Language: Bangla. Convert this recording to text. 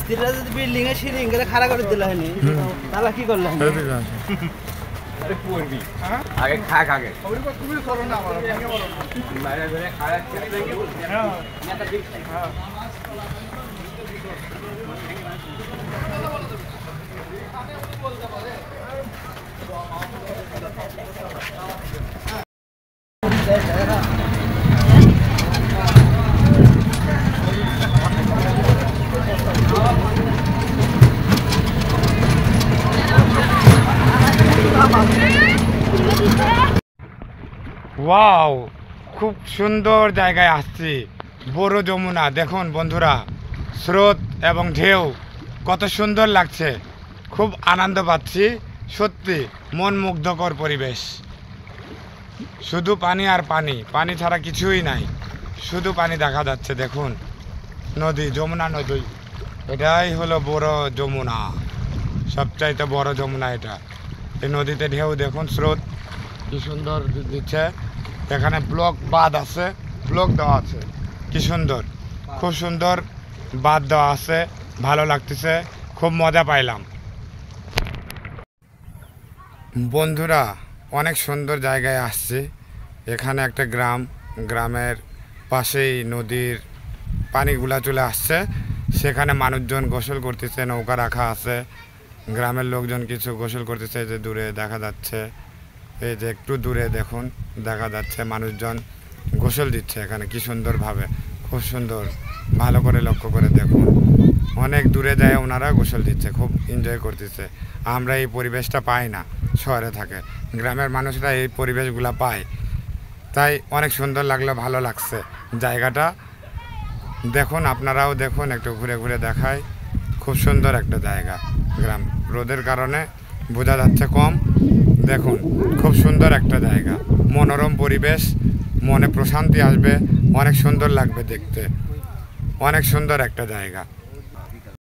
মিস্ত্রিরা যদি বিল্ডিং এ সিঁড়ি করে খাড়া করে দিল হয়নি তাহলে কি করলেন? আরে করবি আগে খাক আগে তুমি করো না আমার বাইরে ধরে খাড়া করে ভেঙে বলছি হ্যাঁ এটা ঠিক হ্যাঁ ওয়াও, খুব সুন্দর জায়গায় আসছি। বড় যমুনা দেখুন বন্ধুরা, স্রোত এবং ঢেউ কত সুন্দর লাগছে। খুব আনন্দ পাচ্ছি, সত্যি মন মুগ্ধকর পরিবেশ। শুধু পানি আর পানি, পানি ছাড়া কিছুই নাই, শুধু পানি দেখা যাচ্ছে। দেখুন নদী, যমুনা নদী, এটাই হলো বড় যমুনা, সবচাইতে বড় যমুনা এটা। এই নদীতে ঢেউ দেখুন, স্রোত কি সুন্দর দিচ্ছে। এখানে ব্লক বাঁধ আছে, ব্লক দেওয়া আছে, কি সুন্দর, খুব সুন্দর বাঁধ দেওয়া আছে। ভালো লাগতেছে, খুব মজা পাইলাম। বন্ধুরা অনেক সুন্দর জায়গায় আসছি। এখানে একটা গ্রাম, গ্রামের পাশেই নদীর পানিগুলা চলে আসছে। সেখানে মানুষজন গোসল করতেছে, নৌকা রাখা আছে। গ্রামের লোকজন কিছু গোসল করতেছে, যে দূরে দেখা যাচ্ছে। এই যে একটু দূরে দেখুন দেখা যাচ্ছে মানুষজন গোসল দিচ্ছে এখানে, কি সুন্দরভাবে, খুব সুন্দর। ভালো করে লক্ষ্য করে দেখুন, অনেক দূরে যায় ওনারা গোসল দিচ্ছে, খুব এনজয় করতেছে। আমরা এই পরিবেশটা পাই না, শহরে থাকে। গ্রামের মানুষরা এই পরিবেশগুলো পায়, তাই অনেক সুন্দর লাগলো, ভালো লাগছে জায়গাটা। দেখুন আপনারাও দেখুন, একটু ঘুরে ঘুরে দেখায়। খুব সুন্দর একটা জায়গা। গ্রাম, রোদের কারণে বোঝা যাচ্ছে কম। দেখুন খুব সুন্দর একটা জায়গা, মনোরম পরিবেশ, মনে প্রশান্তি আসবে, অনেক সুন্দর লাগবে দেখতে, অনেক সুন্দর একটা জায়গা।